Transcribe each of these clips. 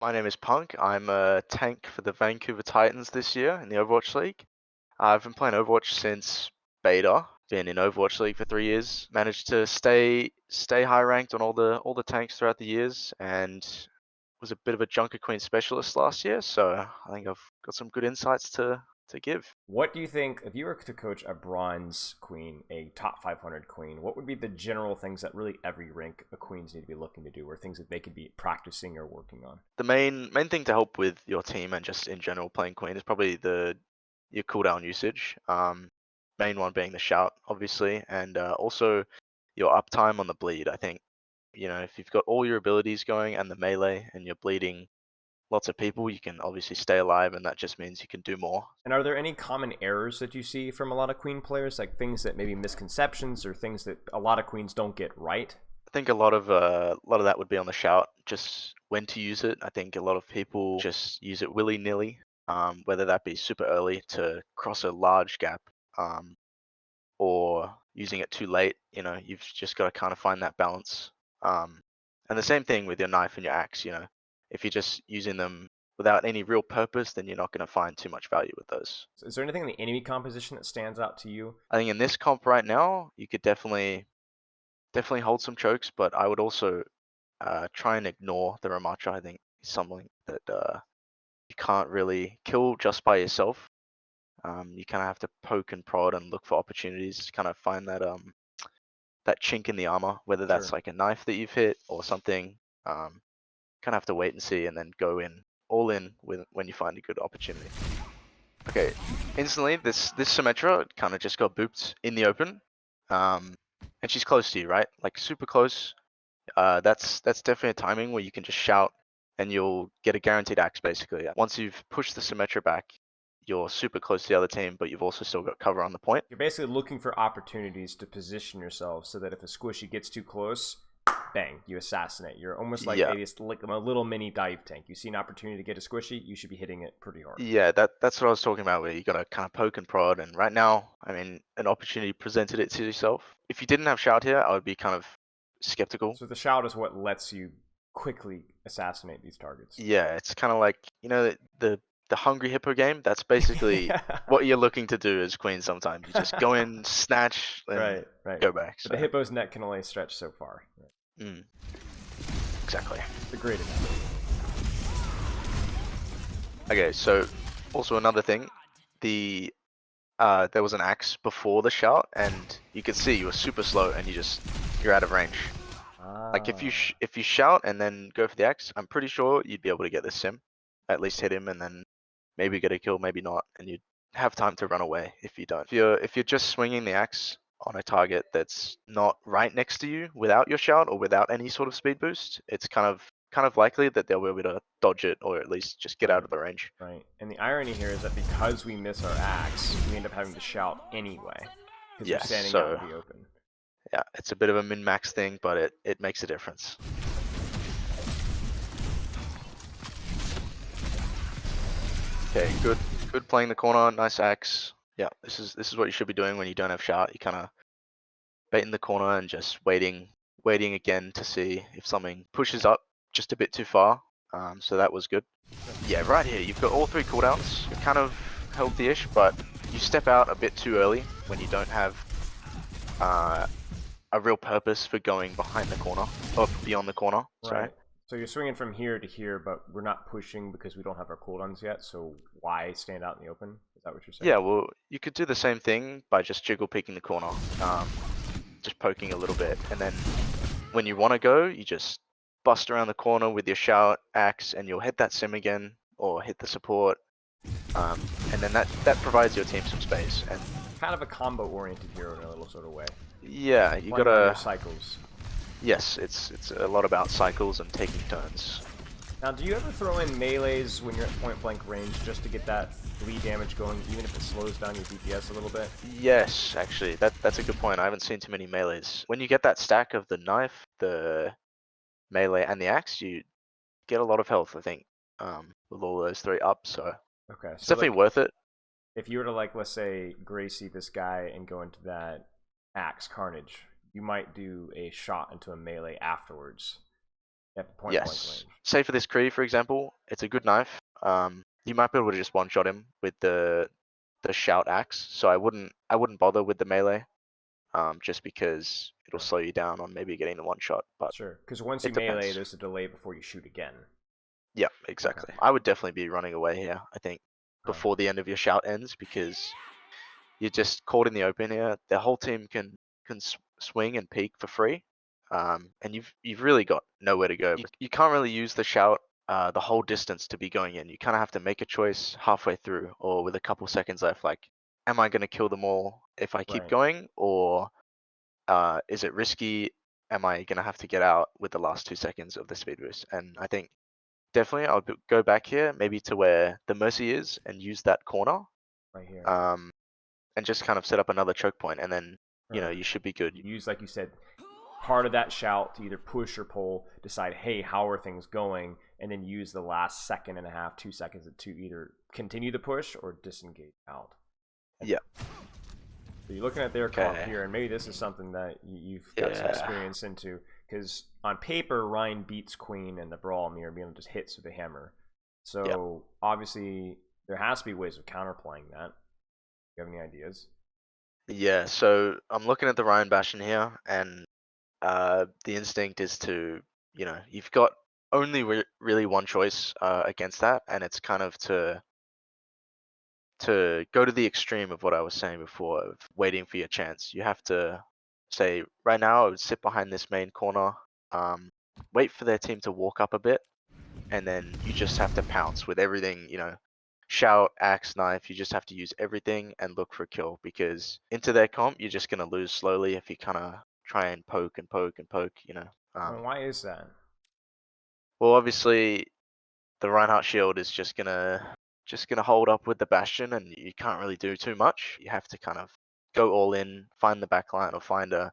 My name is Punk. I'm a tank for the Vancouver Titans this year in the Overwatch League. I've been playing Overwatch since beta. Been in Overwatch League for 3 years. Managed to stay high ranked on all the tanks throughout the years, and was a bit of a Junkerqueen specialist last year. So I think I've got some good insights to give. What do you think, if you were to coach a bronze queen, a top 500 queen, what would be the general things that really every rank of queens need to be looking to do, or things that they could be practicing or working on? The main thing to help with your team and just in general playing Queen is probably the your cooldown usage. Main one being the shout, obviously, and also your uptime on the bleed. I think if you've got all your abilities going and the melee and you're bleeding lots of people, you can obviously stay alive, and that just means you can do more. And are there any common errors that you see from a lot of queen players, like things that maybe misconceptions or things that a lot of queens don't get right? I think a lot of that would be on the shout, just when to use it. I think a lot of people just use it willy nilly, whether that be super early to cross a large gap, um, or using it too late. You've just got to kind of find that balance. Um, and the same thing with your knife and your axe. If you're just using them without any real purpose, then you're not going to find too much value with those. Is there anything in the enemy composition that stands out to you? I think in this comp right now, you could definitely hold some chokes, but I would also try and ignore the Ramacha. I think is something that you can't really kill just by yourself. You kind of have to poke and prod and look for opportunities to kind of find that chink in the armor, whether that's Sure. like a knife that you've hit or something. Kind of have to wait and see, and then go in all in when you find a good opportunity. Okay, instantly this Symmetra kind of just got booped in the open, and she's close to you, right? Like super close. That's definitely a timing where you can just shout and you'll get a guaranteed axe basically. Once you've pushed the Symmetra back, you're super close to the other team, but you've also still got cover on the point. You're basically looking for opportunities to position yourself so that if a squishy gets too close, bang, you assassinate. You're almost like Yeah, a little mini dive tank. You see an opportunity to get a squishy, you should be hitting it pretty hard. yeah, that's what I was talking about, where you gotta kind of poke and prod. And right now, I mean, an opportunity presented it to yourself. If you didn't have shout here, I would be kind of skeptical. So the shout is what lets you quickly assassinate these targets. Yeah, it's kind of like the Hungry Hippo game. That's basically Yeah. what you're looking to do as queen. Sometimes you just go in, snatch, and Right, right. go back. But So the hippo's neck can only stretch so far. Right. mm, exactly. It's a great analogy. Okay, so also another thing, the there was an axe before the shout, and you could see you were super slow, and you're out of range. Like Ah. if you shout and then go for the axe, I'm pretty sure you'd be able to get the sim, at least hit him, and then maybe get a kill, maybe not, and you'd have time to run away if you don't. If you're just swinging the axe on a target that's not right next to you without your shout or without any sort of speed boost, it's kind of likely that they'll be able to dodge it or at least just get out Right. of the range. Right. And the irony here is that because we miss our axe, we end up having to shout anyway. Because we're Yes, standing out so in the open. yeah, it's a bit of a min-max thing, but it makes a difference. Okay, good playing the corner, nice axe. Yeah, this is what you should be doing when you don't have shout. You kind of bait in the corner and just waiting again to see if something pushes up just a bit too far. So that was good. Yeah, right here, you've got all three cooldowns. You're kind of healthy-ish, but you step out a bit too early when you don't have a real purpose for going behind the corner or beyond the corner. Sorry. Right. So you're swinging from here to here, but we're not pushing because we don't have our cooldowns yet. So why stand out in the open? Is that what you're saying? Yeah, well, you could do the same thing by just jiggle peeking the corner, just poking a little bit, and then when you want to go, you just bust around the corner with your shout axe, and you'll hit that sim again or hit the support, and then that provides your team some space. And Kind of a combo-oriented hero in a little sort of way. yeah, you Playing on your gotta. cycles. Yes, it's a lot about cycles and taking turns. Now, do you ever throw in melees when you're at point-blank range just to get that bleed damage going, even if it slows down your DPS a little bit? Yes, actually, that's a good point. I haven't seen too many melees. When you get that stack of the knife, the melee, and the axe, you get a lot of health, I think, with all those three up. So Okay, it's so definitely like, worth it. if you were to like, let's say, Gracie this guy and go into that axe carnage, you might do a shot into a melee afterwards. at point blank Yes. range. Say for this Kree, for example, it's a good knife. You might be able to just one-shot him with the shout axe. So I wouldn't bother with the melee, just because it'll Sure. slow you down on maybe getting the one shot. But Sure, because once you it melee, depends. there's a delay before you shoot again. Yeah, Okay. exactly. I would definitely be running away here, I think, Huh. before the end of your shout ends, because you're just caught in the open here. The whole team can swing and peek for free, and you've really got nowhere to go. You can't really use the shout the whole distance to be going in. You kind of have to make a choice halfway through, or with a couple seconds left. Like, am I going to kill them all if I keep Right. going, or is it risky? Am I going to have to get out with the last 2 seconds of the speed boost? And I think definitely I would go back here, maybe to where the Mercy is, and use that corner. Right here. And just kind of set up another choke point, and then Sure. you should be good. Use, like you said, part of that shout to either push or pull, decide, hey, how are things going, and then use the last second and a half, 2 seconds to either continue the push or disengage out. And Yeah. so you're looking at their comp Okay. here, and maybe this is something that you've got some experience into, because on paper, Rein beats Queen in the brawl mirror, being able to just hits with a hammer. So obviously, there has to be ways of counterplaying that. Do you have any ideas? Yeah. So I'm looking at the Ryan Bastion here, and the instinct is to, you've got only really one choice against that, and it's kind of to go to the extreme of what I was saying before, of waiting for your chance. You have to say, right now, I would sit behind this main corner, wait for their team to walk up a bit, and then you just have to pounce with everything, shout, axe, knife. You just have to use everything and look for a kill, because into their comp, you're just going to lose slowly if you kind of try and poke and poke and poke, And why is that? Well, obviously, the Reinhardt shield is just gonna hold up with the Bastion, and you can't really do too much. You have to kind of go all in, find the backline, or find a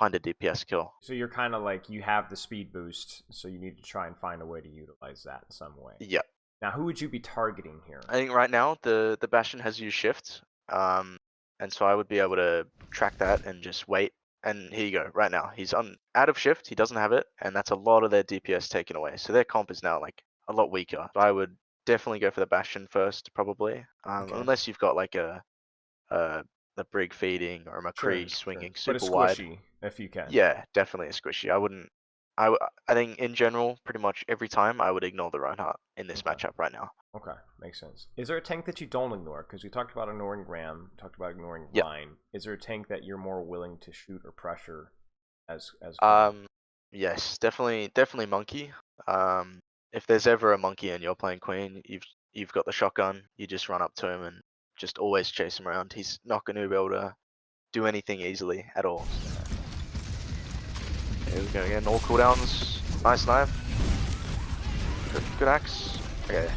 DPS kill. So you're kind of like, you have the speed boost, so you need to try and find a way to utilize that in some way. Yeah. Now, who would you be targeting here? I think right now the Bastion has used shift, and so I would be able to track that and just wait. And here you go. Right now he's out of shift. He doesn't have it, and that's a lot of their DPS taken away. So their comp is now like a lot weaker. So I would definitely go for the Bastion first, probably, Okay. unless you've got like a Brig feeding or a McCree swinging But a super wide. squishy, if you can. Yeah, definitely a squishy. I wouldn't. I think in general, pretty much every time, I would ignore the Reinhardt in this matchup right now. Okay, makes sense. Is there a tank that you don't ignore? Because we talked about ignoring Ram, talked about ignoring Yep. Rein. Is there a tank that you're more willing to shoot or pressure as Yes, definitely Monkey. If there's ever a Monkey and you're playing Queen, you've got the shotgun. You just run up to him and just always chase him around. He's not going to be able to do anything easily at all. Here we go again. All cooldowns. Nice knife. Good axe. Okay.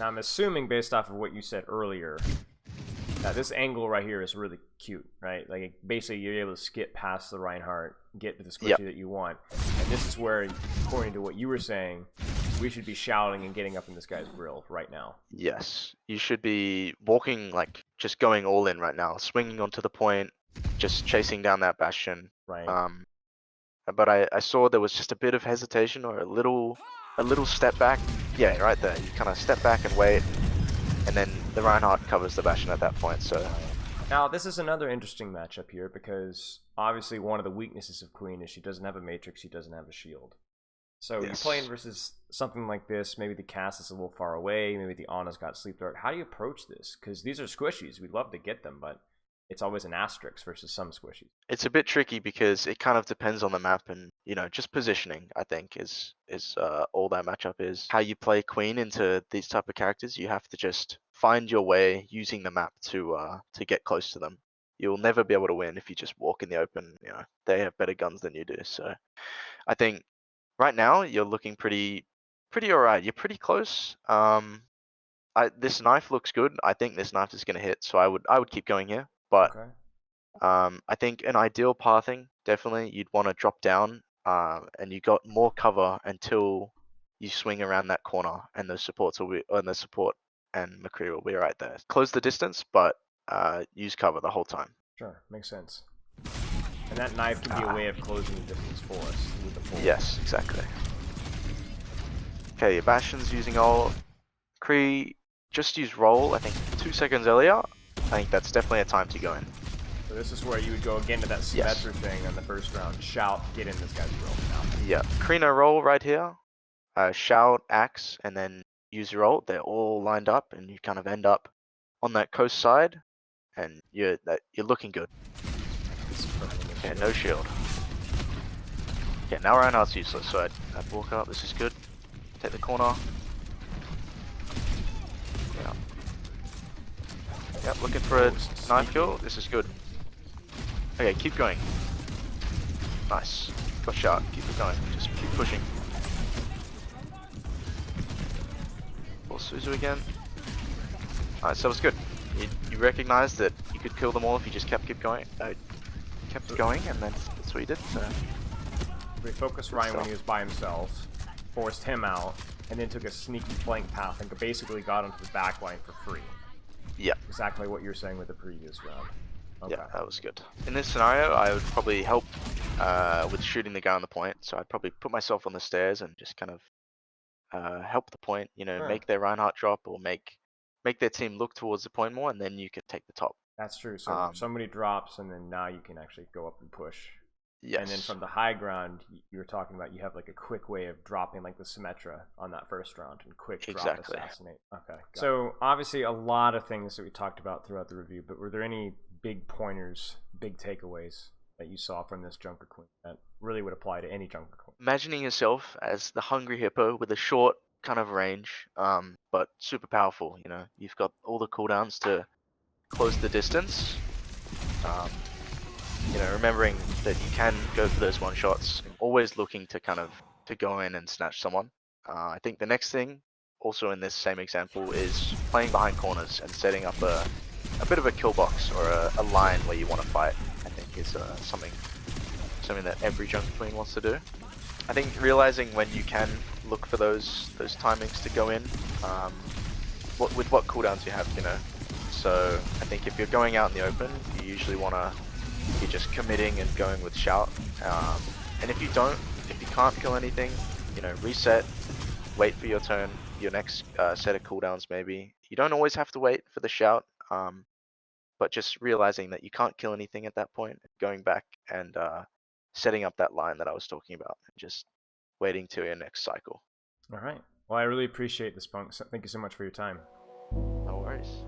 Now I'm assuming, based off of what you said earlier, that this angle right here is really cute, right? Like, basically you're able to skip past the Reinhardt, get to the squishy that you want. And this is where, according to what you were saying, we should be shouting and getting up in this guy's grill right now. Yes. You should be walking, like, just going all in right now. Swinging onto the point, just chasing down that Bastion. Right. But I saw there was just a bit of hesitation, or a little step back. Yeah, right there. You kind of step back and wait, and then the Reinhardt covers the Bastion at that point. So now this is another interesting matchup here, because obviously one of the weaknesses of Queen is she doesn't have a matrix, she doesn't have a shield. So you're playing versus something like this. Maybe the cast is a little far away. Maybe the Ana's got sleep dart. How do you approach this? Because these are squishies. We'd love to get them, but it's always an asterisk versus some squishies. it's a bit tricky because it kind of depends on the map, and just positioning. I think is all that matchup is. How you play Queen into these type of characters, you have to just find your way using the map to get close to them. You'll never be able to win if you just walk in the open. They have better guns than you do. So I think right now you're looking pretty alright. You're pretty close. This knife looks good. I think this knife is gonna hit, so I would keep going here. But I think an ideal pathing, definitely you'd want to drop down, and you got more cover until you swing around that corner, and the support and McCree will be right there. Close the distance, but use cover the whole time. Sure, makes sense. And that knife can be a way of closing the distance for us with the pull. Yes, exactly. Okay, Bastion's using ult. Kree just used roll, I think 2 seconds earlier. I think that's definitely a time to go in. So this is where you would go again to that Symmetra thing on the first round. Shout, get in this guy's roll now. Yeah, Kree no roll right here. Shout, axe, and then use your ult. They're all lined up, and you kind of end up on that coast side, and you're looking good. Okay, no shield. Okay, now Reinhardt's useless, so I'd walk up. This is good. Take the corner. Yeah. Yep, looking for a knife kill. This is good. Okay, keep going. Nice. Got shot. Keep it going. Just keep pushing. Pull Suzu again. Alright, so it was good. You recognized that you could kill them all if you just kept going, and then that's what you did. So. We focused Rein when he was by himself, forced him out, and then took a sneaky flank path and basically got onto the back line for free. Yeah. Exactly what you were saying with the previous round. Okay. Yeah, that was good. In this scenario, I would probably help with shooting the guy on the point. So I'd probably put myself on the stairs and just kind of help the point. You know, make their Reinhardt drop or make their team look towards the point more, and then you could take the top. That's true. So somebody drops, and then now you can actually go up and push. Yes. And then from the high ground, you were talking about you have like a quick way of dropping like the Symmetra on that first round and quick drop assassinate. Okay. So obviously a lot of things that we talked about throughout the review, but were there any big pointers, big takeaways that you saw from this Junkerqueen that really would apply to any Junkerqueen? Imagining yourself as the hungry hippo with a short kind of range, but super powerful. You know, you've got all the cooldowns to close the distance. You know, remembering that you can go for those one shots, always looking to to go in and snatch someone. I think the next thing, also in this same example, is playing behind corners and setting up a bit of a kill box or a line where you want to fight. I think is something that every Junkerqueen wants to do. I think realizing when you can look for those timings to go in, with what cooldowns you have, you know. So I think if you're going out in the open, you usually you're just committing and going with shout. And if you can't kill anything, you know, reset, wait for your turn, your next set of cooldowns maybe. You don't always have to wait for the shout, but just realizing that you can't kill anything at that point, going back and setting up that line that I was talking about, and just waiting till your next cycle. All right. Well, I really appreciate this, Punk. Thank you so much for your time. No worries.